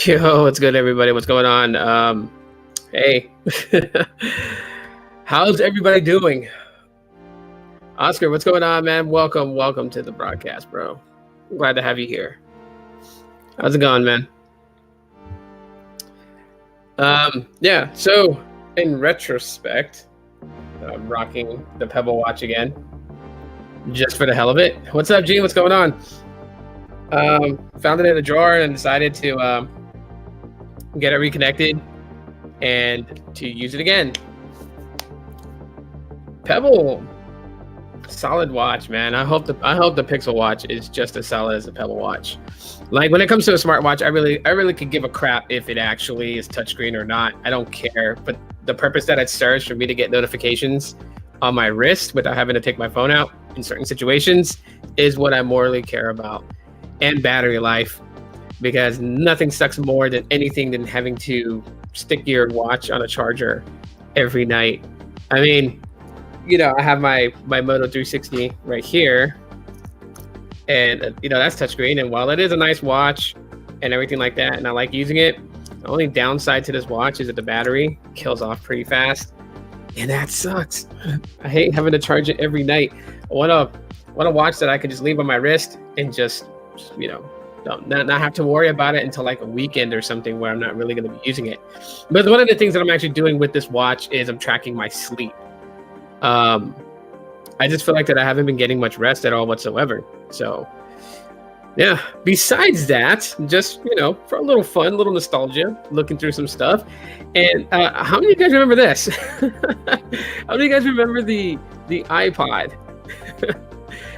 Yo, what's good, everybody? What's going on? Hey, how's everybody doing? Oscar, what's going on, man? Welcome to the broadcast, bro. I'm glad to have you here. How's it going, man? Yeah. So, in retrospect, I'm rocking the Pebble Watch again, just for the hell of it. What's up, Gene? What's going on? Found it in a drawer and decided to get it reconnected and to use it again. Pebble, solid watch, man. I hope the Pixel Watch is just as solid as the Pebble Watch. Like, when it comes to a smartwatch, I really could give a crap if it actually is touchscreen or not. I don't care. But the purpose that it serves for me to get notifications on my wrist without having to take my phone out in certain situations is what I morally care about. And battery life, because nothing sucks more than anything than having to stick your watch on a charger every night. I mean, I have my Moto 360 right here, and that's touchscreen. And while it is a nice watch and everything like that, and I like using it, the only downside to this watch is that the battery kills off pretty fast, and that sucks. I hate having to charge it every night. I want a watch that I can just leave on my wrist and just not have to worry about it until like a weekend or something where I'm not really going to be using it. But one of the things that I'm actually doing with this watch is I'm tracking my sleep. I just feel like that I haven't been getting much rest at all whatsoever. So yeah, besides that, just, for a little fun, little nostalgia, looking through some stuff. And how many of you guys remember this? How many of you guys remember the iPod?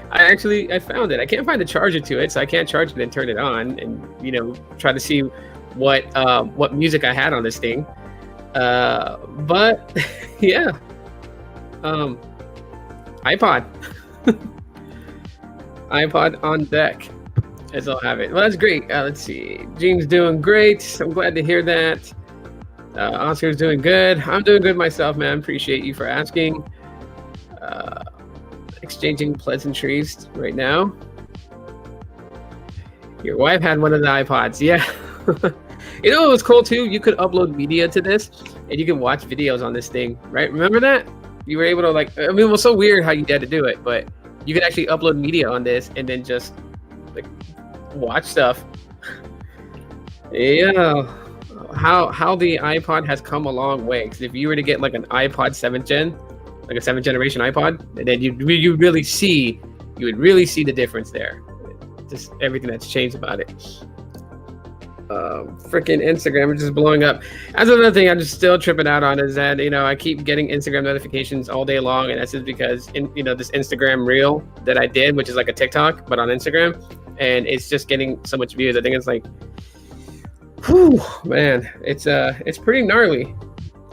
I found it. I can't find the charger to it, so I can't charge it and turn it on and, try to see what music I had on this thing. But yeah, iPod. iPod on deck, as I'll have it. Well, that's great. Let's see. Gene's doing great. I'm glad to hear that. Oscar's doing good. I'm doing good myself, man. Appreciate you for asking. Exchanging pleasantries right now. Your wife had one of the iPods. Yeah. It was cool too? You could upload media to this and you could watch videos on this thing, right? Remember that? You were able to it was so weird how you had to do it, but you could actually upload media on this and then just watch stuff. Yeah. How the iPod has come a long way. Because if you were to get like an iPod 7th gen, like a 7th generation iPod, and then you would really see the difference there. Just everything that's changed about it. Freaking Instagram is just blowing up. That's another thing I'm just still tripping out on, is that I keep getting Instagram notifications all day long, and that's just because this Instagram reel that I did, which is like a TikTok but on Instagram, and it's just getting so much views. I think it's like, whew, man, it's pretty gnarly.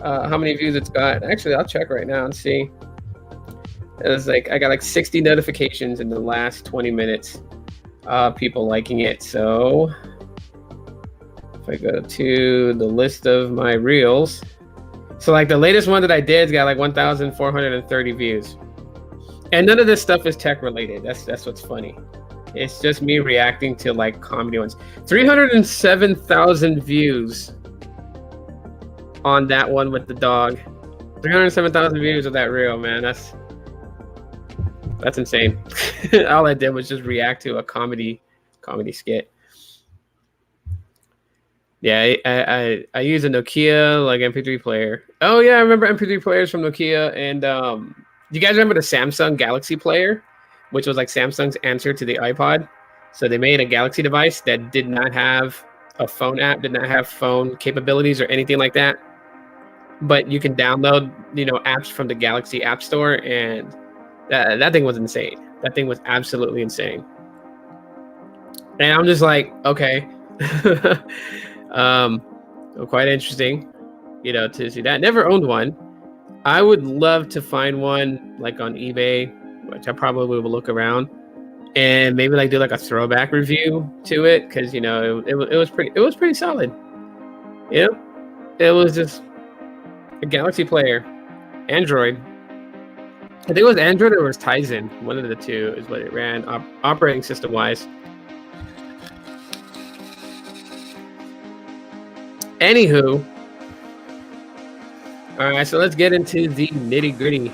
How many views it's got. Actually, I'll check right now and see. It's like I got like 60 notifications in the last 20 minutes. People liking it. So if I go to the list of my reels, so like the latest one that I did got like 1,430 views. And none of this stuff is tech related. That's what's funny. It's just me reacting to like comedy ones. 307,000 views on that one with the dog. 307,000 views of that reel, man. That's insane. All I did was just react to a comedy skit. Yeah, I use a Nokia like MP3 player. Oh yeah, I remember MP3 players from Nokia. And you guys remember the Samsung Galaxy player, which was like Samsung's answer to the iPod? So they made a Galaxy device that did not have a phone app, did not have phone capabilities or anything like that. But you can download, apps from the Galaxy App Store, and that thing was insane. That thing was absolutely insane. And I'm just like, okay, quite interesting, to see that. Never owned one. I would love to find one like on eBay, which I probably will look around and maybe like do like a throwback review to it, because it was pretty solid. It was just a Galaxy player, Android. I think it was Android or it was Tizen. One of the two is what it ran operating system wise. Anywho, all right, so let's get into the nitty gritty.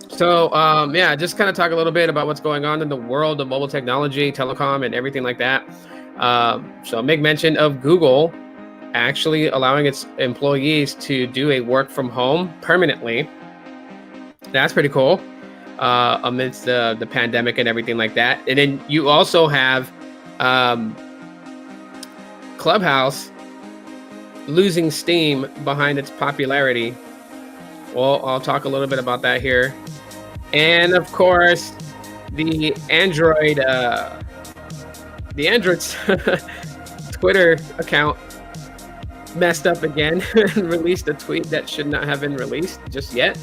So, yeah, just kind of talk a little bit about what's going on in the world of mobile technology, telecom, and everything like that. So, make mention of Google actually allowing its employees to do a work from home permanently. That's pretty cool. Amidst the pandemic and everything like that. And then you also have Clubhouse losing steam behind its popularity. Well, I'll talk a little bit about that here. And of course, the Android's Twitter account messed up again and released a tweet that should not have been released just yet.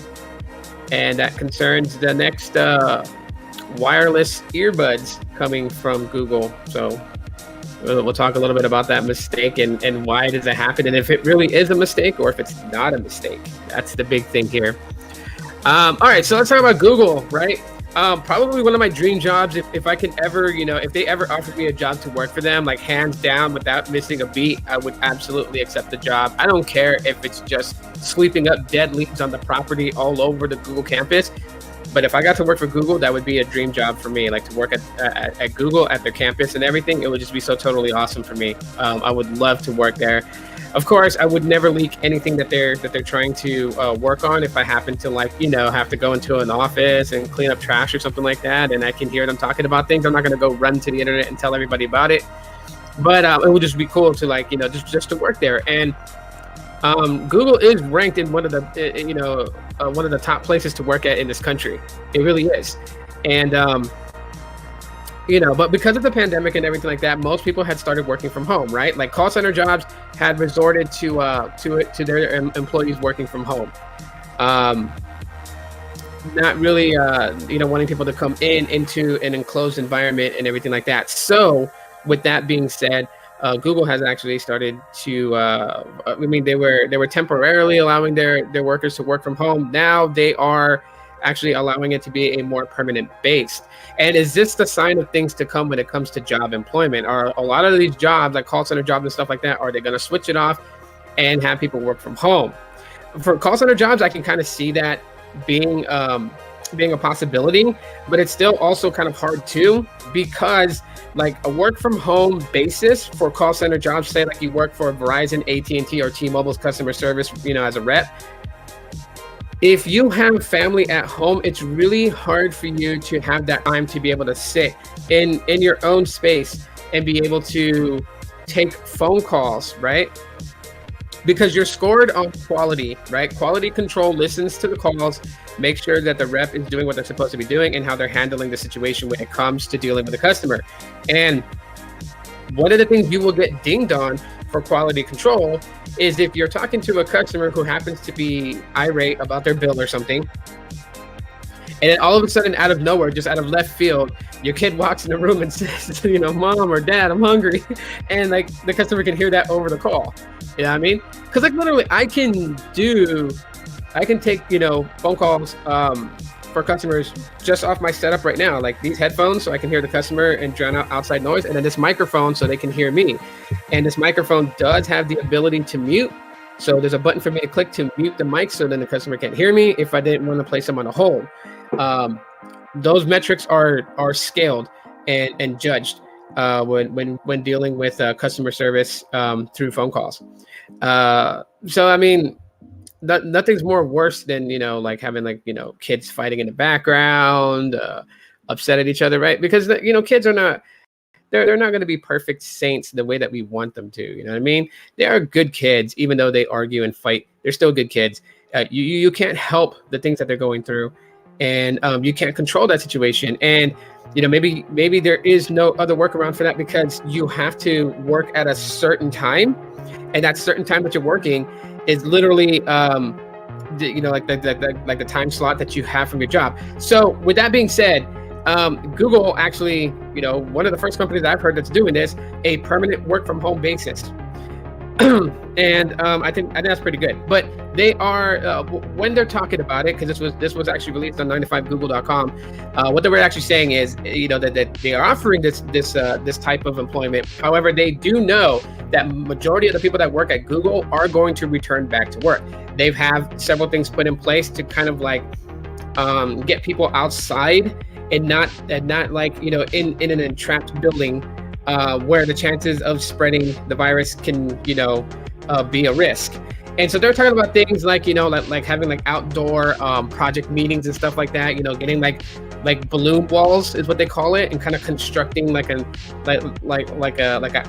And that concerns the next wireless earbuds coming from Google. So we'll talk a little bit about that mistake and why does it happen, and if it really is a mistake or if it's not a mistake. That's the big thing here. All right, so let's talk about Google, right? Probably one of my dream jobs, if I can ever, if they ever offered me a job to work for them, like hands down, without missing a beat, I would absolutely accept the job. I don't care if it's just sweeping up dead leaves on the property all over the Google campus. But if I got to work for Google, that would be a dream job for me. Like to work at Google, at their campus and everything, it would just be so totally awesome for me. I would love to work there. Of course, I would never leak anything that they're trying to work on. If I happen to have to go into an office and clean up trash or something like that, and I can hear them talking about things, I'm not going to go run to the internet and tell everybody about it. But it would just be cool to just to work there. And Google is ranked in one of the top places to work at in this country. It really is. And but because of the pandemic and everything like that, most people had started working from home, right? Like call center jobs had resorted to their employees working from home. Not really wanting people to come into an enclosed environment and everything like that. So with that being said, Google has actually started to they were temporarily allowing their workers to work from home. Now they are actually allowing it to be a more permanent base. And is this the sign of things to come when it comes to job employment? Are a lot of these jobs, like call center jobs and stuff like that, are they going to switch it off and have people work from home? For call center jobs, I can kind of see that being a possibility, but it's still also kind of hard too, because like a work from home basis for call center jobs, say like you work for Verizon, AT&T, or T-Mobile's customer service, as a rep. If you have family at home, it's really hard for you to have that time to be able to sit in your own space and be able to take phone calls, right? Because you're scored on quality, right? Quality control listens to the calls, make sure that the rep is doing what they're supposed to be doing and how they're handling the situation when it comes to dealing with the customer. And one of the things you will get dinged on for quality control is if you're talking to a customer who happens to be irate about their bill or something, and then all of a sudden, out of nowhere, just out of left field, your kid walks in the room and says, Mom or Dad, I'm hungry. And like the customer can hear that over the call. You know what I mean? Because like literally I can take, phone calls for customers just off my setup right now, like these headphones so I can hear the customer and drown out outside noise, and then this microphone so they can hear me. And this microphone does have the ability to mute. So there's a button for me to click to mute the mic so then the customer can't hear me if I didn't want to place them on a hold. Those metrics are scaled and judged when dealing with customer service through phone calls. So I mean, nothing's more worse than having kids fighting in the background, upset at each other, right? Because kids are not. They're not going to be perfect saints the way that we want them to. You know what I mean? They are good kids, even though they argue and fight. They're still good kids. You can't help the things that they're going through, and you can't control that situation. And maybe there is no other workaround for that, because you have to work at a certain time, and that certain time that you're working is literally like the time slot that you have from your job. So with that being said, Google actually, one of the first companies I've heard that's doing this, a permanent work from home basis. And I think that's pretty good. But they are when they're talking about it, because this was actually released on 9to5google.com. What they were actually saying is, that they are offering this type of employment. However, they do know that majority of the people that work at Google are going to return back to work. They have several things put in place to kind of like get people outside and not like, you know, in an entrapped building where the chances of spreading the virus can, you know, be a risk. And so they're talking about things like, you know, like having like outdoor project meetings and stuff like that, you know, getting like balloon walls is what they call it, and kind of constructing like an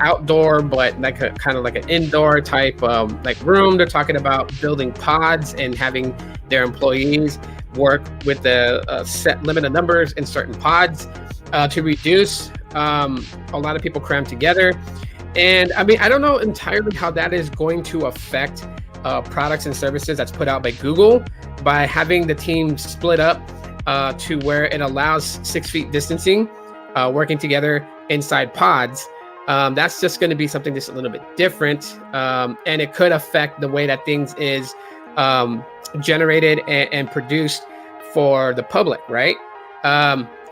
outdoor, but like a kind of like an indoor type like room. They're talking about building pods and having their employees work with the set limit of numbers in certain pods to reduce a lot of people crammed together. And I mean, I don't know entirely how that is going to affect products and services that's put out by Google by having the team split up to where it allows 6 feet distancing, working together inside pods. That's just going to be something that's a little bit different, and it could affect the way that things is generated and produced for the public, right?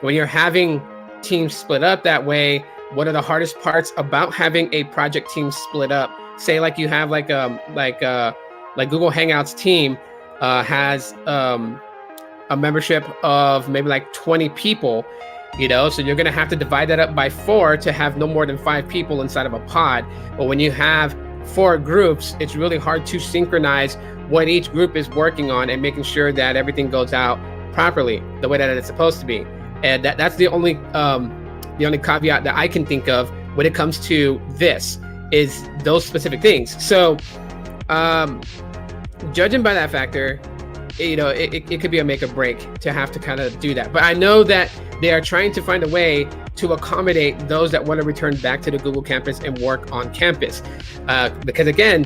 When you're having teams split up that way, one of the hardest parts about having a project team split up, say like you have like Google Hangouts team has a membership of maybe like 20 people, you know, so you're going to have to divide that up by 4 to have no more than 5 people inside of a pod. But when you have 4 groups, it's really hard to synchronize what each group is working on and making sure that everything goes out properly the way that it's supposed to be. And that's the only caveat that I can think of when it comes to this, is those specific things. So judging by that factor, you know, it could be a make or break to have to kind of do that. But I know that they are trying to find a way to accommodate those that want to return back to the Google campus and work on campus. Because again,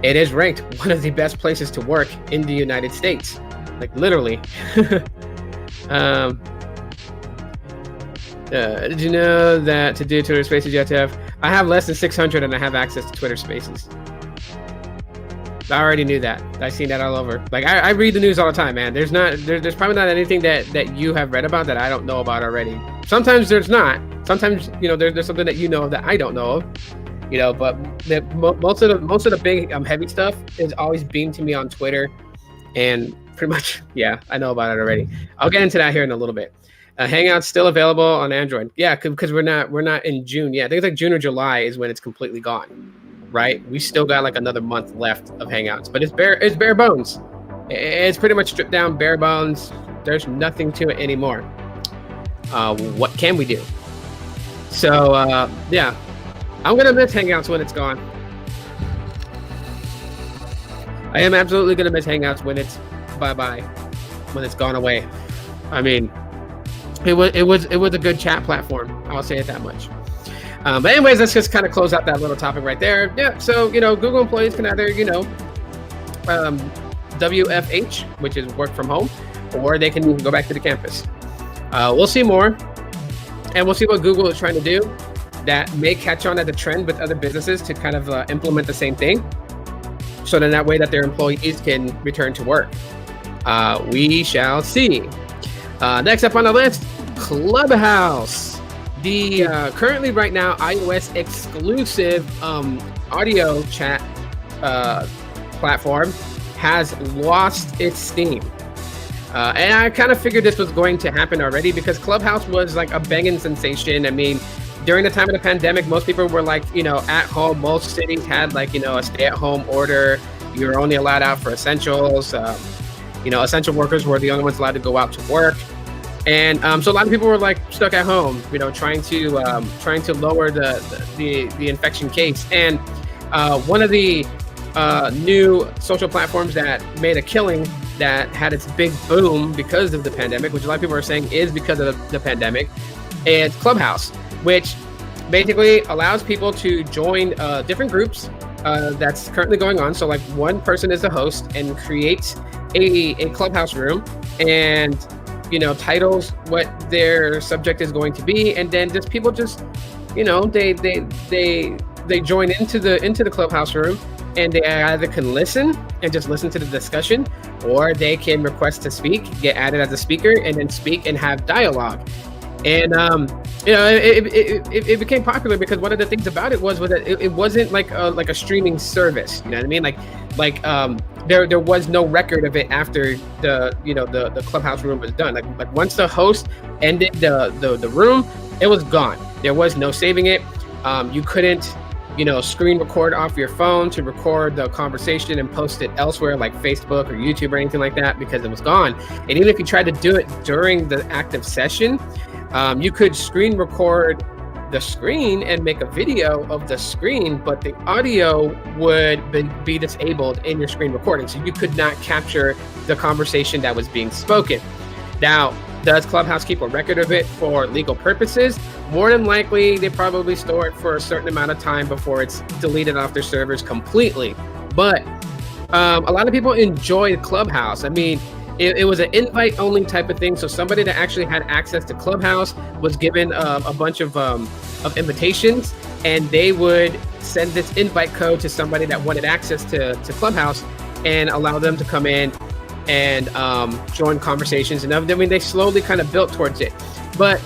it is ranked one of the best places to work in the United States, like literally. Did you know that to do Twitter Spaces you have to have? I have less than 600 and I have access to Twitter Spaces. I already knew that. I've seen that all over. Like I read the news all the time, man. There's probably not anything that you have read about that I don't know about already. Sometimes there's not. Sometimes, you know, there's something that you know that I don't know of. You know, but most of the big heavy stuff is always beamed to me on Twitter, and pretty much, yeah, I know about it already. I'll get into that here in a little bit. Hangouts still available on Android. Yeah, because we're not in June yet. I think it's like June or July is when it's completely gone, right? We still got like another month left of Hangouts, but it's bare bones. It's pretty much stripped down, bare bones. There's nothing to it anymore. What can we do? So yeah, I'm gonna miss Hangouts when it's gone. I am absolutely gonna miss Hangouts when it's bye-bye, when it's gone away. I mean, it was a good chat platform. I'll say it that much. But anyways, let's just kind of close out that little topic right there. Yeah, so, you know, Google employees can either, you know, WFH, which is work from home, or they can go back to the campus. We'll see more, and we'll see what Google is trying to do that may catch on as a trend with other businesses to kind of implement the same thing, so then that way that their employees can return to work. We shall see. Next up on the list, Clubhouse. The currently right now iOS exclusive audio chat platform has lost its steam. And I kind of figured this was going to happen already because Clubhouse was like a banging sensation. I mean, during the time of the pandemic, most people were like, you know, at home. Most cities had like, you know, a stay-at-home order. You were only allowed out for essentials. You know, essential workers were the only ones allowed to go out to work. And so a lot of people were like stuck at home, you know, trying to lower the infection case. And one of the new social platforms that made a killing, that had its big boom because of the pandemic, which a lot of people are saying is because of the pandemic, is Clubhouse, which basically allows people to join different groups that's currently going on. So like one person is the host and creates a Clubhouse room and, you know, titles what their subject is going to be, and then just people just, you know, they join into the Clubhouse room, and they either can listen and just listen to the discussion, or they can request to speak, get added as a speaker, and then speak and have dialogue. And it became popular because one of the things about it was that it wasn't like a streaming service. You know what I mean? There was no record of it after the Clubhouse room was done. Like once the host ended the room, it was gone. There was no saving it. You couldn't screen record off your phone to record the conversation and post it elsewhere like Facebook or YouTube or anything like that, because it was gone. And even if you tried to do it during the active session, you could screen record the screen and make a video of the screen, but the audio would be disabled in your screen recording. So you could not capture the conversation that was being spoken. Now, does Clubhouse keep a record of it for legal purposes? More than likely, they probably store it for a certain amount of time before it's deleted off their servers completely. But a lot of people enjoy Clubhouse. I mean, it was an invite-only type of thing. So somebody that actually had access to Clubhouse was given a bunch of invitations, and they would send this invite code to somebody that wanted access to Clubhouse and allow them to come in and join conversations. And I mean, they slowly kind of built towards it. But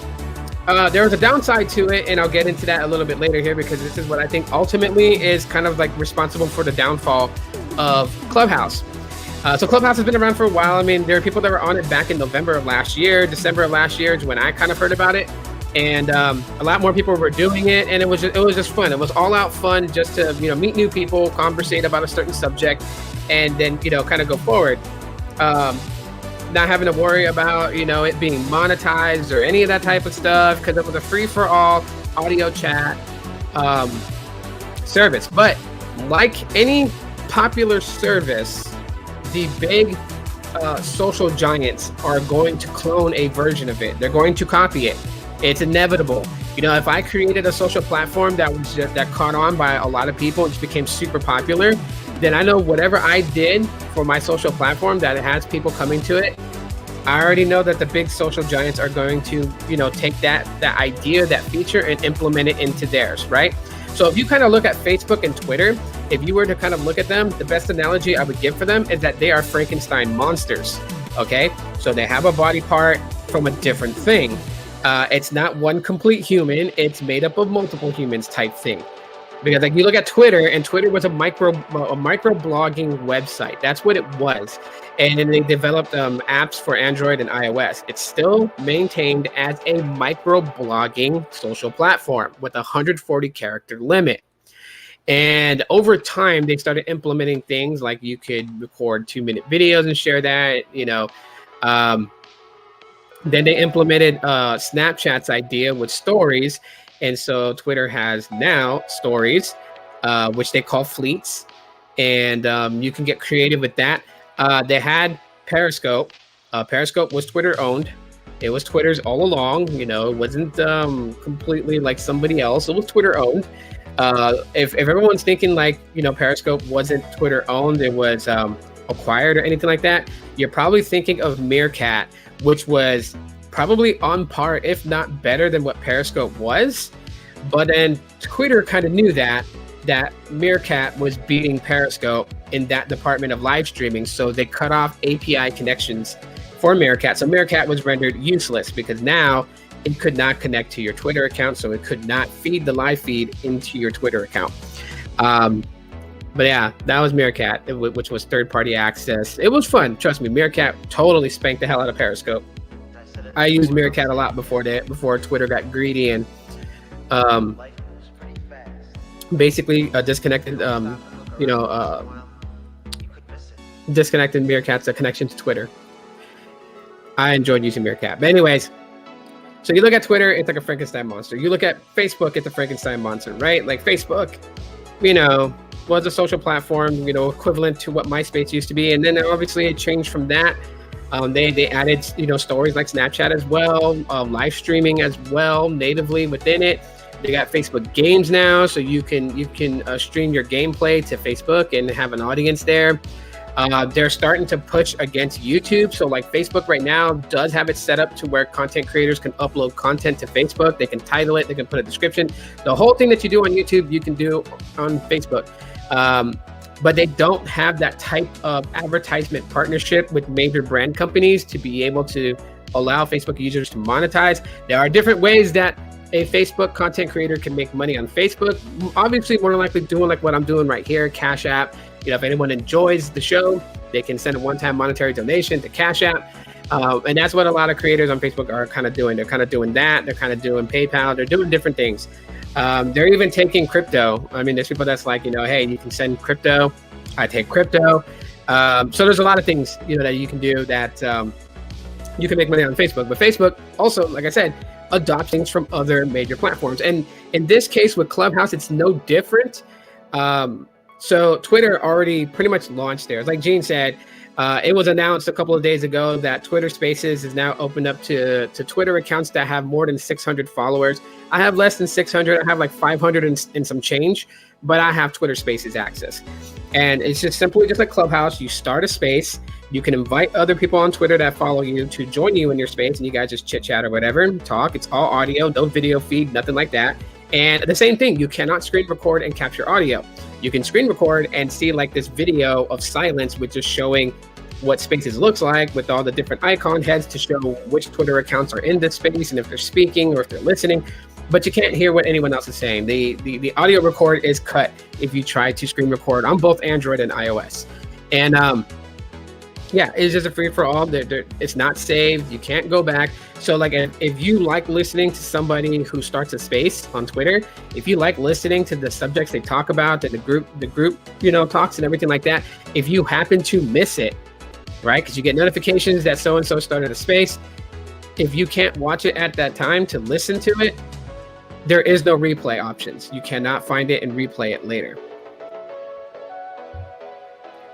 there was a downside to it, and I'll get into that a little bit later here, because this is what I think ultimately is kind of like responsible for the downfall of Clubhouse. So Clubhouse has been around for a while. I mean, there are people that were on it back in November of last year. December of last year is when I kind of heard about it. And a lot more people were doing it, and it was just fun. It was all out fun just to meet new people, conversate about a certain subject, and then kind of go forward. Not having to worry about it being monetized or any of that type of stuff, because it was a free-for-all audio chat service. But like any popular service, the big social giants are going to clone a version of it. They're going to copy it. It's inevitable. If I created a social platform that caught on by a lot of people and just became super popular, then I know whatever I did for my social platform that it has people coming to it, I already know that the big social giants are going to, take that idea, that feature, and implement it into theirs, right? So if you kind of look at Facebook and Twitter, if you were to kind of look at them, the best analogy I would give for them is that they are Frankenstein monsters, okay? So they have a body part from a different thing. It's not one complete human, it's made up of multiple humans type thing. Because like you look at Twitter, and Twitter was a micro blogging website. That's what it was. And then they developed apps for Android and iOS. It's still maintained as a micro blogging social platform with a 140 character limit. And over time, they started implementing things like you could record 2-minute videos and share that, then they implemented Snapchat's idea with stories. And so Twitter has now stories, which they call fleets. And you can get creative with that. They had Periscope. Periscope was Twitter owned. It was Twitter's all along. It wasn't completely like somebody else. It was Twitter owned. If everyone's thinking like, Periscope wasn't Twitter owned, it was acquired or anything like that, you're probably thinking of Meerkat, which was probably on par, if not better than what Periscope was. But then Twitter kind of knew that Meerkat was beating Periscope in that department of live streaming. So they cut off API connections for Meerkat. So Meerkat was rendered useless because now it could not connect to your Twitter account. So it could not feed the live feed into your Twitter account. But yeah, that was Meerkat, which was third-party access. It was fun. Trust me, Meerkat totally spanked the hell out of Periscope. I used Meerkat a lot before Twitter got greedy and basically disconnected, disconnected Meerkat's connection to Twitter. I enjoyed using Meerkat. But anyways, so you look at Twitter, it's like a Frankenstein monster. You look at Facebook, it's a Frankenstein monster, right? Like Facebook, was a social platform, equivalent to what MySpace used to be. And then obviously it changed from that. They added, stories like Snapchat as well, live streaming as well, natively within it. They got Facebook games now, so you can stream your gameplay to Facebook and have an audience there. They're starting to push against YouTube. So like Facebook right now does have it set up to where content creators can upload content to Facebook. They can title it, they can put a description. The whole thing that you do on YouTube, you can do on Facebook. But they don't have that type of advertisement partnership with major brand companies to be able to allow Facebook users to monetize. There are different ways that a Facebook content creator can make money on Facebook. Obviously, more than likely doing like what I'm doing right here, Cash App. If anyone enjoys the show, they can send a one-time monetary donation to Cash App. And that's what a lot of creators on Facebook are kind of doing. They're kind of doing that. They're kind of doing PayPal. They're doing different things. They're even taking crypto. I mean, there's people that's like, hey, you can send crypto. I take crypto. So there's a lot of things, that you can do that you can make money on Facebook. But Facebook also, like I said, adopts things from other major platforms. And in this case with Clubhouse, it's no different. So Twitter already pretty much launched theirs. Like Gene said, it was announced a couple of days ago that Twitter Spaces is now opened up to Twitter accounts that have more than 600 followers. I have less than 600. I have like 500 and some change, but I have Twitter Spaces access. And it's just simply just like Clubhouse. You start a space. You can invite other people on Twitter that follow you to join you in your space, and you guys just chit chat or whatever, talk. It's all audio, no video feed, nothing like that. And the same thing, you cannot screen record and capture audio. You can screen record and see like this video of silence, which is showing what Spaces looks like with all the different icon heads to show which Twitter accounts are in this space and if they're speaking or if they're listening. But you can't hear what anyone else is saying. The audio record is cut if you try to screen record on both Android and iOS. And yeah, it's just a free for all. It's not saved. You can't go back. So like if you like listening to somebody who starts a space on Twitter, if you like listening to the subjects they talk about, that the group talks and everything like that, if you happen to miss it, right? Because you get notifications that so-and-so started a space. If you can't watch it at that time to listen to it, there is no replay options. You cannot find it and replay it later.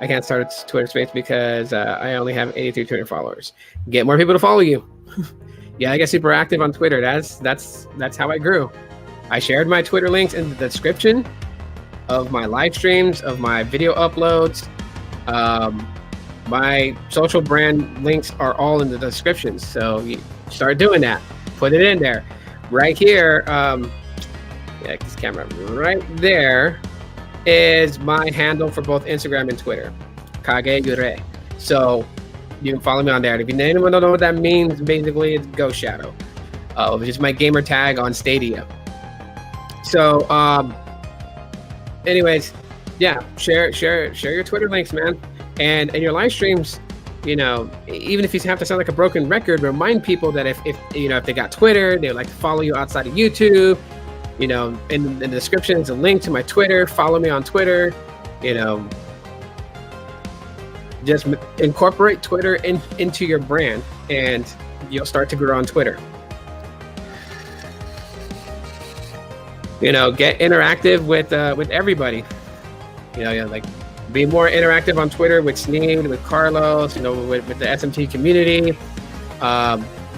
I can't start a Twitter space because I only have 83 Twitter followers. Get more people to follow you. Yeah, I get super active on Twitter. That's how I grew. I shared my Twitter links in the description of my live streams, of my video uploads. My social brand links are all in the description. So you start doing that. Put it in there. Right here, this camera right there is my handle for both Instagram and Twitter, Kage Yure. So you can follow me on there. If anyone don't know what that means, basically it's Ghost Shadow, which is my gamer tag on Stadia. So, anyways, yeah, share your Twitter links, man, and your live streams. Even if you have to sound like a broken record, remind people that if they got Twitter, they would like to follow you outside of YouTube. In the description is a link to my Twitter. Follow me on Twitter. Just incorporate Twitter into your brand, and you'll start to grow on Twitter. Get interactive with everybody. Like be more interactive on Twitter with Sneed, with Carlos, with the SMT community.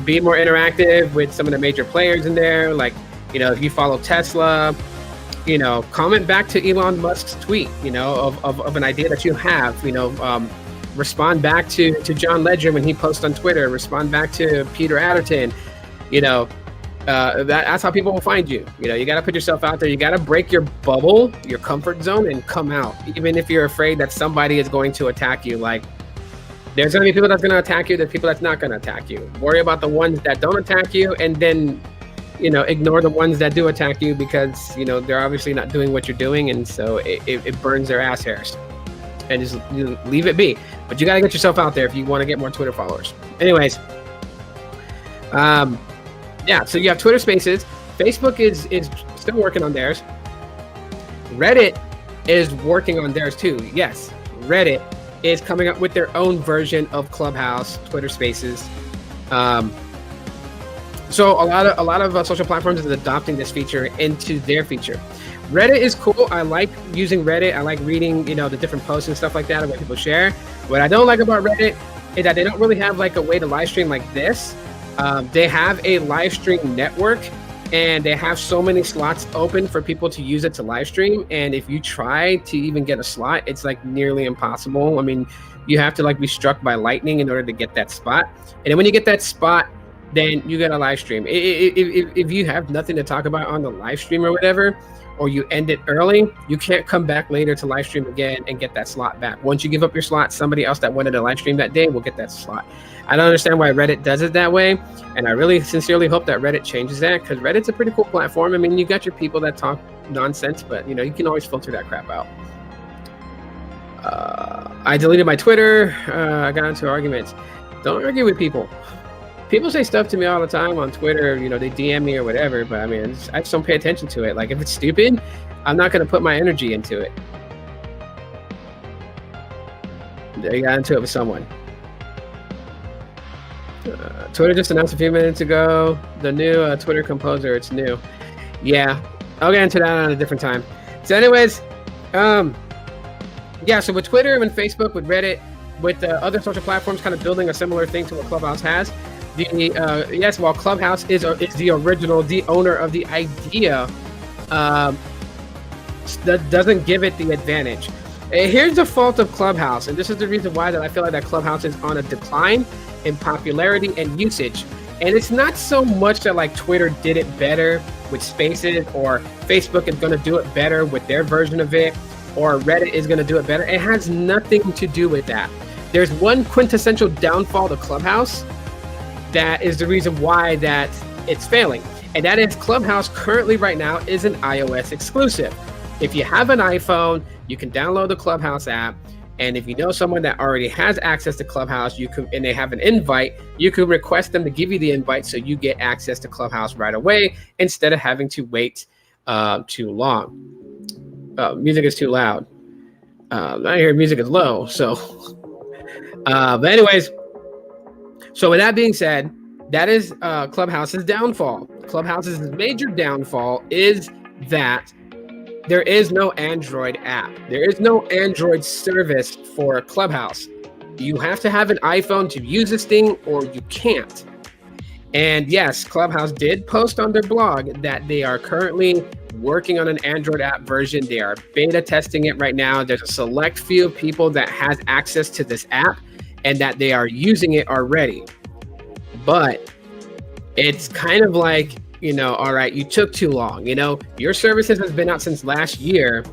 Be more interactive with some of the major players in there. Like, if you follow Tesla, comment back to Elon Musk's tweet, of an idea that you have, respond back to John Ledger when he posts on Twitter, respond back to Peter Adderton, that's how people will find you. You got to put yourself out there. You got to break your bubble, your comfort zone, and come out. Even if you're afraid that somebody is going to attack you, like there's going to be people that's going to attack you, there's people that's not going to attack you. Worry about the ones that don't attack you, and then ignore the ones that do attack you because, they're obviously not doing what you're doing. And so it burns their ass hairs, and just leave it be. But you got to get yourself out there if you want to get more Twitter followers. Anyways, yeah, so you have Twitter Spaces. Facebook is still working on theirs. Reddit is working on theirs too. Yes, Reddit is coming up with their own version of Clubhouse, Twitter Spaces. So a lot of social platforms is adopting this feature into their feature. Reddit is cool. I like using Reddit. I like reading, the different posts and stuff like that, and what people share. What I don't like about Reddit is that they don't really have like a way to live stream like this. They have a live stream network, and they have so many slots open for people to use it to live stream. And if you try to even get a slot, it's like nearly impossible. I mean, you have to like be struck by lightning in order to get that spot. And then when you get that spot, then you get a live stream. If you have nothing to talk about on the live stream or whatever, or you end it early, you can't come back later to live stream again and get that slot back. Once you give up your slot, somebody else that wanted to live stream that day will get that slot. I don't understand why Reddit does it that way, and I really sincerely hope that Reddit changes that, because Reddit's a pretty cool platform. I mean, you got your people that talk nonsense, but you can always filter that crap out. I deleted my Twitter. I got into arguments. Don't argue with people. People say stuff to me all the time on Twitter. They DM me or whatever, but I mean, I just don't pay attention to it. Like, if it's stupid, I'm not going to put my energy into it. You got into it with someone. Twitter just announced a few minutes ago the new Twitter composer. It's new. Yeah, I'll get into that on a different time. So anyways, yeah, so with Twitter and Facebook, with Reddit, with other social platforms kind of building a similar thing to what Clubhouse has, yes, while Clubhouse is the original, the owner of the idea, that doesn't give it the advantage. Here's the fault of Clubhouse, and this is the reason why that I feel like that Clubhouse is on a decline in popularity and usage. And it's not so much that like Twitter did it better with Spaces, or Facebook is going to do it better with their version of it, or Reddit is going to do it better. It has nothing to do with that. There's one quintessential downfall to Clubhouse that is the reason why that it's failing. And that is Clubhouse currently right now is an iOS exclusive. If you have an iPhone, you can download the Clubhouse app. And if you know someone that already has access to Clubhouse, and they have an invite, you can request them to give you the invite so you get access to Clubhouse right away instead of having to wait too long. Music is too loud. I hear music is low. So, but anyways, so with that being said, that is Clubhouse's downfall. Clubhouse's major downfall is that there is no Android app. There is no Android service for Clubhouse. You have to have an iPhone to use this thing, or you can't. And yes, Clubhouse did post on their blog that they are currently working on an Android app version. They are beta testing it right now. There's a select few of people that has access to this app and that they are using it already. But it's kind of like, all right, you took too long. Your services has been out since last year,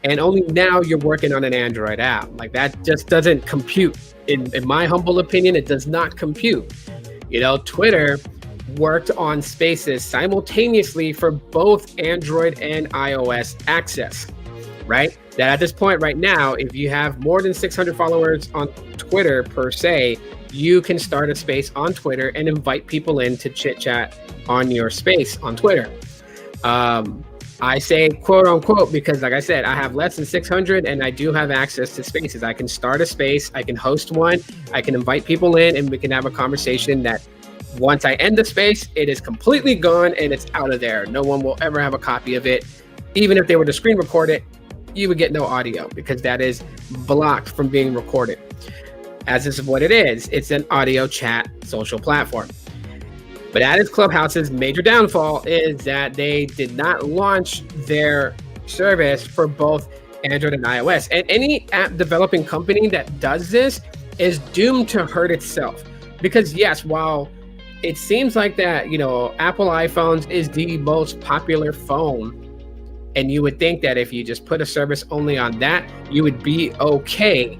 and only now you're working on an Android app. Like, that just doesn't compute. In my humble opinion, it does not compute. Twitter worked on Spaces simultaneously for both Android and iOS access, right? That at this point right now, if you have more than 600 followers on Twitter per se, you can start a space on Twitter and invite people in to chit chat on your space on Twitter. I say quote unquote because, like I said, I have less than 600 and I do have access to spaces. I can start a space, I can host one, I can invite people in, and we can have a conversation that once I end the space, it is completely gone and it's out of there. No one will ever have a copy of it. Even if they were to screen record it, you would get no audio because that is blocked from being recorded. As this is what it is. It's an audio chat social platform. But that is Clubhouse's major downfall, is that they did not launch their service for both Android and iOS. And any app developing company that does this is doomed to hurt itself. Because yes, while it seems like that, Apple iPhones is the most popular phone, and you would think that if you just put a service only on that, you would be okay.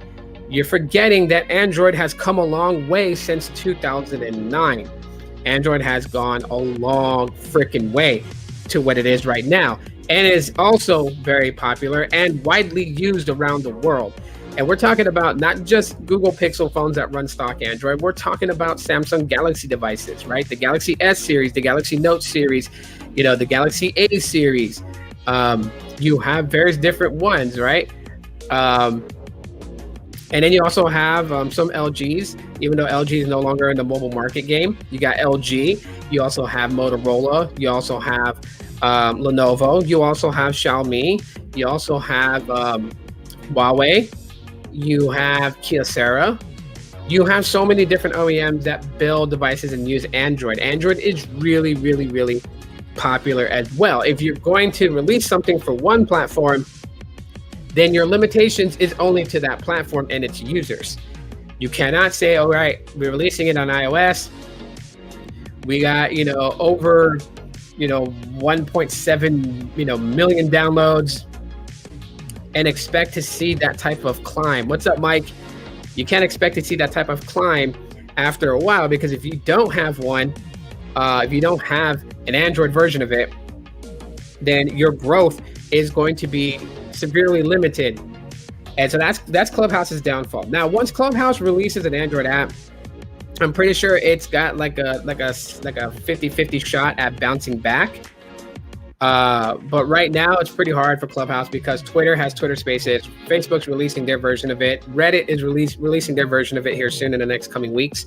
You're forgetting that Android has come a long way since 2009. Android has gone a long freaking way to what it is right now, and is also very popular and widely used around the world. And we're talking about not just Google Pixel phones that run stock Android. We're talking about Samsung Galaxy devices, right? The Galaxy S series, the Galaxy Note series, the Galaxy A series. You have various different ones, right? And then you also have some LGs, even though LG is no longer in the mobile market game. You got LG. You also have Motorola. You also have Lenovo. You also have Xiaomi. You also have Huawei. You have Kyocera. You have so many different OEMs that build devices and use Android. Android is really, really, really popular as well. If you're going to release something for one platform, then your limitations is only to that platform and its users. You cannot say, all right, we're releasing it on iOS. We got, over 1.7 million downloads, and expect to see that type of climb. What's up, Mike? You can't expect to see that type of climb after a while, because if you don't have one, if you don't have an Android version of it, then your growth is going to be severely limited. And so that's Clubhouse's downfall. Now, once Clubhouse releases an Android app, I'm pretty sure it's got like a 50-50 shot at bouncing back. But right now it's pretty hard for Clubhouse because Twitter has Twitter Spaces, Facebook's releasing their version of it, Reddit is releasing their version of it here soon in the next coming weeks.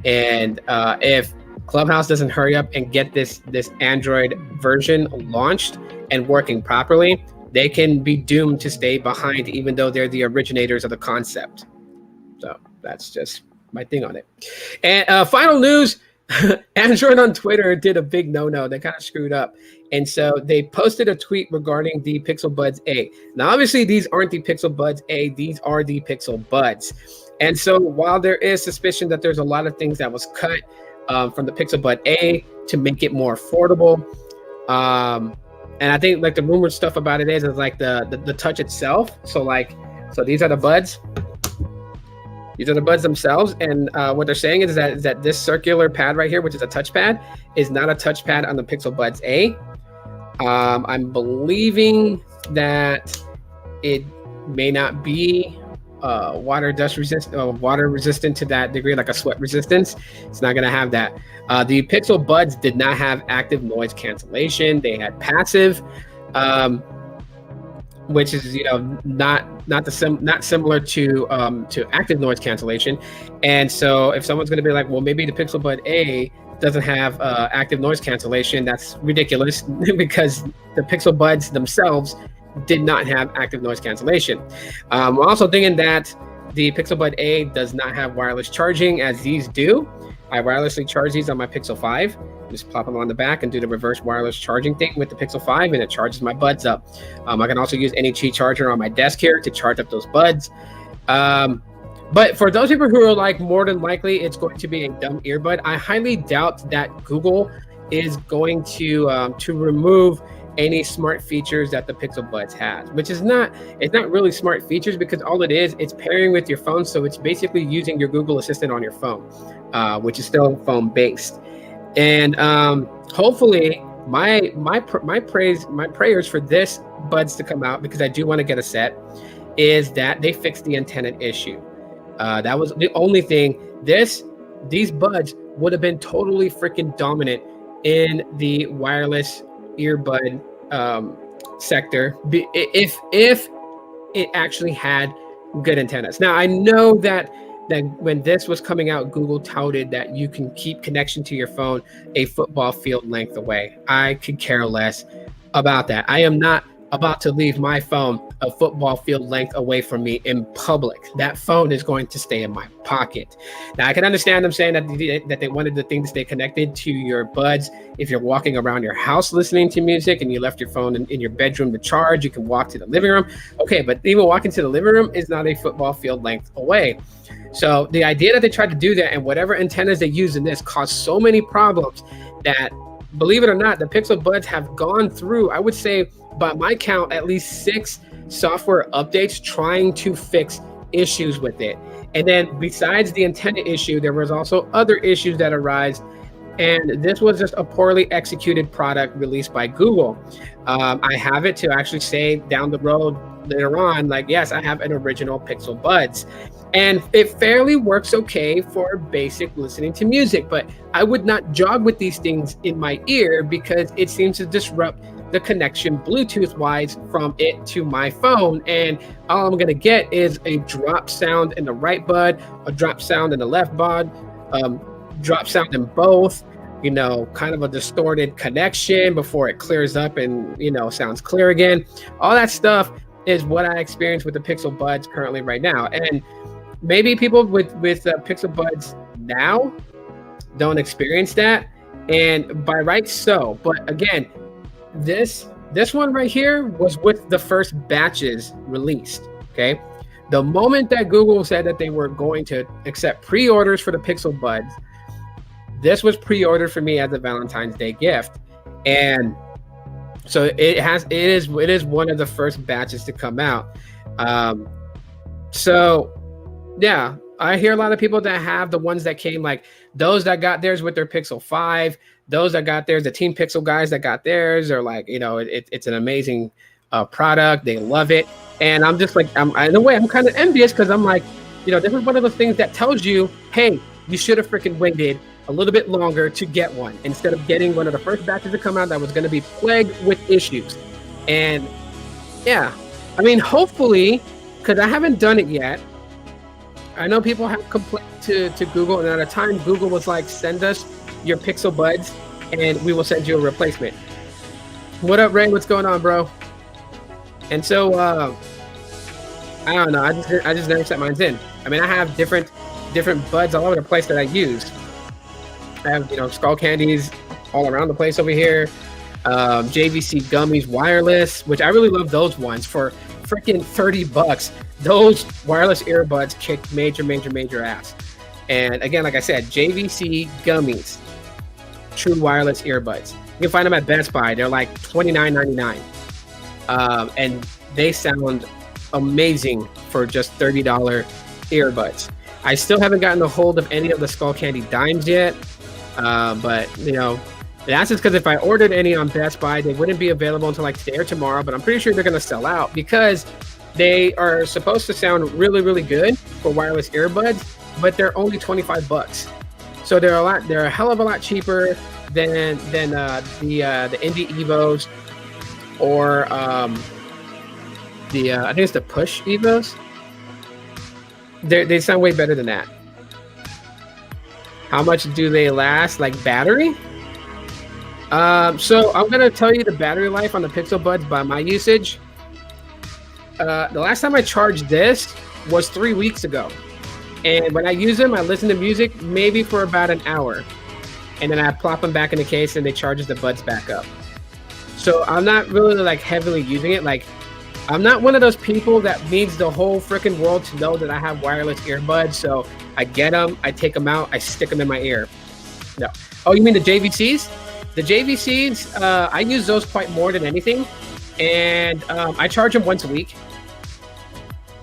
And if Clubhouse doesn't hurry up and get this Android version launched and working properly, they can be doomed to stay behind, even though they're the originators of the concept. So that's just my thing on it. And final news, Android on Twitter did a big no-no. They kind of screwed up. And so they posted a tweet regarding the Pixel Buds A. Now, obviously, these aren't the Pixel Buds A. These are the Pixel Buds. And so while there is suspicion that there's a lot of things that was cut from the Pixel Bud A to make it more affordable, and I think like the rumored stuff about it is like the touch itself. So these are the buds. These are the buds themselves, and what they're saying is that this circular pad right here, which is a touchpad, is not a touchpad on the Pixel Buds A. I'm believing that it may not be water resistant to that degree, like a sweat resistance. It's not going to have that. The Pixel Buds did not have active noise cancellation. They had passive, which is not similar to active noise cancellation. And so if someone's going to be like, well, maybe the Pixel Bud A doesn't have active noise cancellation, that's ridiculous because the Pixel Buds themselves did not have active noise cancellation. I'm also thinking that the Pixel Bud A does not have wireless charging, as these do. I wirelessly charge these on my Pixel 5. Just plop them on the back and do the reverse wireless charging thing with the Pixel 5, and it charges my buds up. I can also use any Qi charger on my desk here to charge up those buds. But for those people who are like, more than likely it's going to be a dumb earbud, I highly doubt that Google is going to remove any smart features that the Pixel Buds has, which is not really smart features, because all it is, it's pairing with your phone. So it's basically using your Google Assistant on your phone, which is still phone based. And hopefully my prayers for this Buds to come out, because I do want to get a set, is that they fix the antenna issue. That was the only thing. These Buds would have been totally freaking dominant in the wireless earbud sector if it actually had good antennas. Now, I know that when this was coming out, Google touted that you can keep connection to your phone a football field length away. I could care less about that. I am not about to leave my phone a football field length away from me in public. That phone is going to stay in my pocket. Now, I can understand them saying that they wanted the thing to stay connected to your buds. If you're walking around your house listening to music and you left your phone in your bedroom to charge, you can walk to the living room. Okay, but even walking to the living room is not a football field length away. So the idea that they tried to do that, and whatever antennas they use in this, caused so many problems that, believe it or not, the Pixel Buds have gone through, I would say, by my count, at least 6 software updates trying to fix issues with it. And then besides the antenna issue, there was also other issues that arise. And this was just a poorly executed product released by Google. I have it to actually say down the road later on, like, yes, I have an original Pixel Buds. And it fairly works okay for basic listening to music, but I would not jog with these things in my ear because it seems to disrupt the connection Bluetooth wise from it to my phone. And all I'm gonna get is a drop sound in the right bud, a drop sound in the left bud, drop sound in both, kind of a distorted connection before it clears up and, sounds clear again. All that stuff is what I experience with the Pixel Buds currently right now. And maybe people with Pixel Buds now don't experience that, and by right so. But again, this one right here was with the first batches released. Okay, the moment that Google said that they were going to accept pre-orders for the Pixel Buds, this was pre-ordered for me as a Valentine's Day gift. And so it is one of the first batches to come out. So yeah, I hear a lot of people that have the ones that came, like those that got theirs with their Pixel 5, those that got theirs, the Team Pixel guys that got theirs are like, it's an amazing product. They love it. And I'm just like, in a way, I'm kind of envious because I'm like, this is one of the things that tells you, hey, you should have freaking waited a little bit longer to get one instead of getting one of the first batches to come out that was going to be plagued with issues. And yeah, I mean, hopefully, because I haven't done it yet. I know people have complained to Google, and at a time, Google was like, send us your Pixel Buds, and we will send you a replacement. What up, Ray? What's going on, bro? And so, I don't know. I just never set mine in. I mean, I have different buds all over the place that I use. I have, skull candies all around the place over here. JVC gummies wireless, which I really love those ones for freaking $30. Those wireless earbuds kick major ass. And again, like I said, JVC gummies, true wireless earbuds. You can find them at Best Buy. They're like $29.99. And they sound amazing for just $30 earbuds. I still haven't gotten a hold of any of the Skull Candy Dimes yet. But that's just because if I ordered any on Best Buy, they wouldn't be available until like today or tomorrow. But I'm pretty sure they're going to sell out because they are supposed to sound really good for wireless earbuds, but they're only $25. So they're a hell of a lot cheaper than the Indie Evos or I think it's the Push Evos. They sound way better than that. How much do they last? Like battery? So I'm gonna tell you the battery life on the Pixel Buds by my usage. The last time I charged this was 3 weeks ago, and when I use them, I listen to music maybe for about an hour, and then I plop them back in the case, and they charges the buds back up. So I'm not really like heavily using it. Like, I'm not one of those people that needs the whole freaking world to know that I have wireless earbuds. So I get them, I take them out, I stick them in my ear. No. Oh, you mean the JVCs? The JVCs, I use those quite more than anything. And I charge them once a week.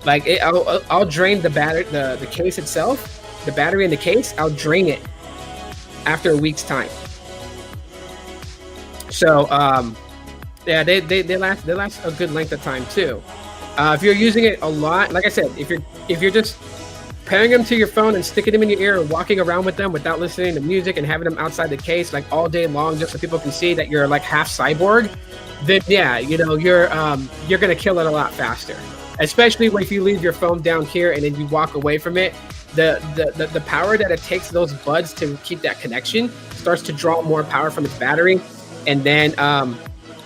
Like, I'll drain the battery, the case itself, the battery in the case, I'll drain it after a week's time. So, yeah, they last a good length of time too. If you're using it a lot, like I said, if you're just pairing them to your phone and sticking them in your ear and walking around with them without listening to music and having them outside the case like all day long just so people can see that you're like half cyborg, then yeah, you're gonna kill it a lot faster. Especially if you leave your phone down here and then you walk away from it, the power that it takes those buds to keep that connection starts to draw more power from its battery, and then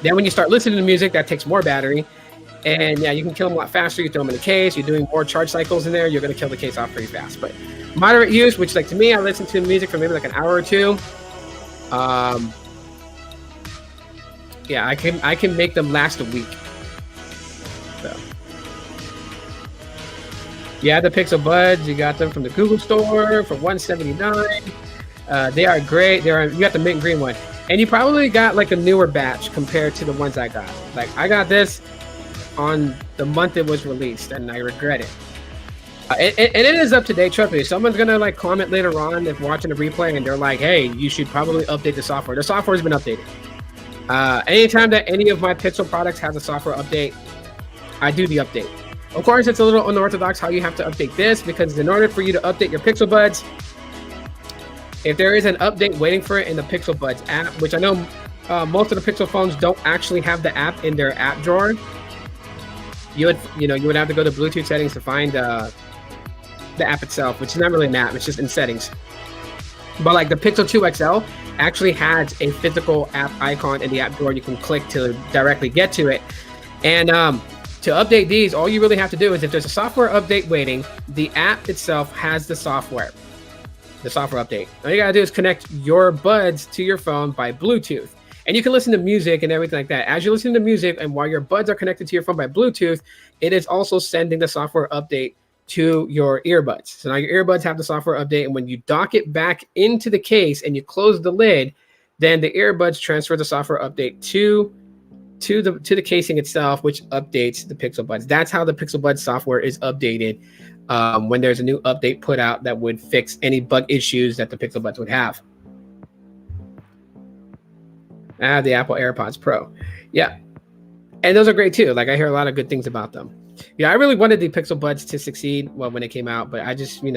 when you start listening to music, that takes more battery. And yeah, you can kill them a lot faster. You throw them in the case, you're doing more charge cycles in there, you're going to kill the case off pretty fast. But moderate use, which like to me, I listen to music for maybe like an hour or two. Yeah, I can make them last a week. So yeah, the Pixel Buds, you got them from the Google store for $179. They are great. You got the mint green one. And you probably got like a newer batch compared to the ones I got. Like I got this on the month it was released, and I regret it. And it is up to date. Trust me. Someone's gonna like comment later on if watching the replay, and they're like, "Hey, you should probably update the software." The software has been updated. Anytime that any of my Pixel products has a software update, I do the update. Of course, it's a little unorthodox how you have to update this, because in order for you to update your Pixel Buds, if there is an update waiting for it in the Pixel Buds app, which I know most of the Pixel phones don't actually have the app in their app drawer, you would have to go to Bluetooth settings to find the app itself, which is not really an app, it's just in settings. But like the Pixel 2 XL actually has a physical app icon in the app drawer you can click to directly get to it. And to update these, all you really have to do is if there's a software update waiting, the app itself has the software update. All you gotta do is connect your buds to your phone by Bluetooth. And you can listen to music and everything like that. As you listen to music and while your buds are connected to your phone by Bluetooth, it is also sending the software update to your earbuds. So now your earbuds have the software update, and when you dock it back into the case and you close the lid, Then the earbuds transfer the software update to the casing itself, which updates the Pixel Buds. That's how the Pixel Buds software is updated when there's a new update put out that would fix any bug issues that the Pixel Buds would have. The Apple AirPods Pro. Yeah. And those are great too. Like, I hear a lot of good things about them. Yeah, I really wanted the Pixel Buds to succeed when it came out, but I just, when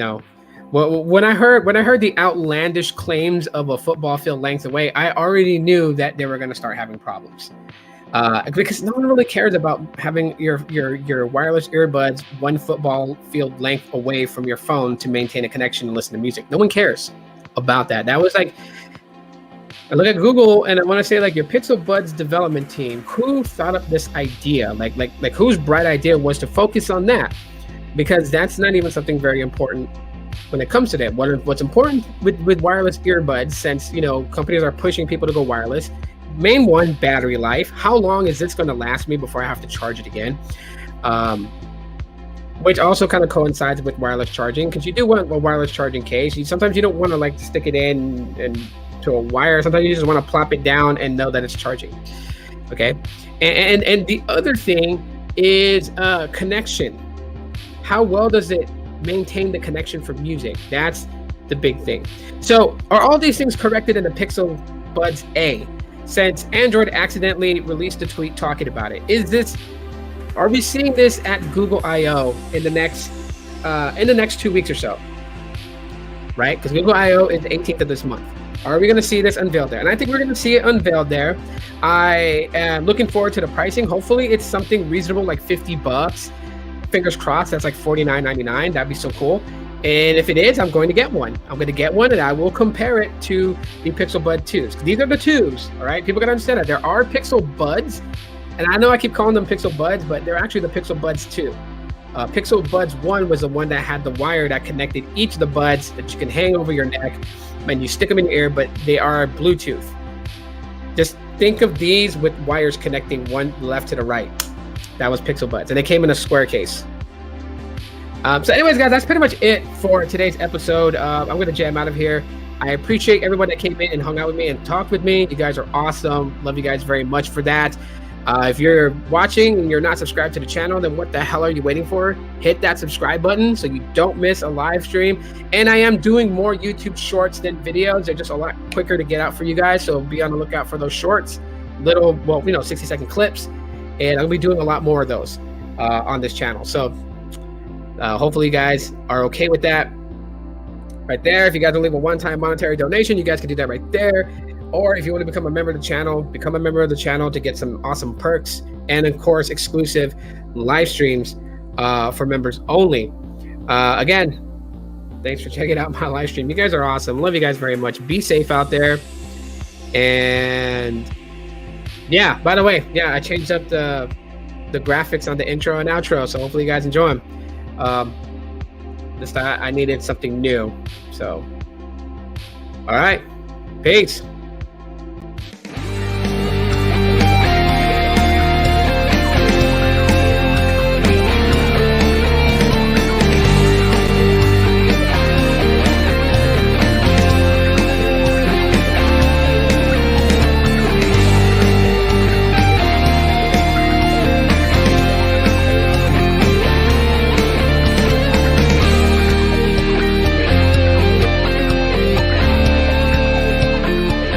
I heard the outlandish claims of a football field length away, I already knew that they were going to start having problems. Because no one really cares about having your wireless earbuds 1 football field length away from your phone to maintain a connection and listen to music. No one cares about that. That was like, I look at Google and I want to say, like, your Pixel Buds development team, who thought up this idea? Like whose bright idea was to focus on that? Because that's not even something very important when it comes to that. What's important with wireless earbuds, since companies are pushing people to go wireless, main one, battery life. How long is this going to last me before I have to charge it again? Which also kind of coincides with wireless charging, because you do want a wireless charging case. Sometimes you don't want to like stick it in and to a wire. Sometimes you just want to plop it down and know that it's charging. Okay, and the other thing is connection. How well does it maintain the connection for music? That's the big thing. So are all these things corrected in the Pixel Buds A, since Android accidentally released a tweet talking about it? Are we seeing this at Google I/O in the next 2 weeks or so? Right, because Google I/O is the 18th of this month. Are we going to see this unveiled there? And I think we're going to see it unveiled there. I am looking forward to the pricing. Hopefully it's something reasonable, like $50. Fingers crossed, that's like $49.99. That'd be so cool. And if it is, I'm going to get one. I'm going to get one, and I will compare it to the Pixel Bud 2s. These are the 2s, all right? People got to understand that. There are Pixel Buds, and I know I keep calling them Pixel Buds, but they're actually the Pixel Buds 2. Pixel Buds 1 was the one that had the wire that connected each of the buds that you can hang over your neck, and you stick them in your ear, but they are Bluetooth. Just think of these with wires connecting one left to the right. That was Pixel Buds, and they came in a square case. So anyways, guys, that's pretty much it for today's episode. I'm going to jam out of here. I appreciate everyone that came in and hung out with me and talked with me. You guys are awesome. Love you guys very much for that. If you're watching and you're not subscribed to the channel, then what the hell are you waiting for? Hit that subscribe button so you don't miss a live stream. And I am doing more YouTube shorts than videos. They're just a lot quicker to get out for you guys. So be on the lookout for those shorts, 60-second clips. And I'll be doing a lot more of those on this channel. So hopefully you guys are okay with that. Right there, if you guys will leave a one-time monetary donation, you guys can do that right there. Or if you want to become a member of the channel, become a member of the channel to get some awesome perks and, of course, exclusive live streams for members only. Again, thanks for checking out my live stream. You guys are awesome. Love you guys very much. Be safe out there. And yeah, by the way, I changed up the graphics on the intro and outro, so hopefully you guys enjoy them. This time I needed something new. So, all right. Peace.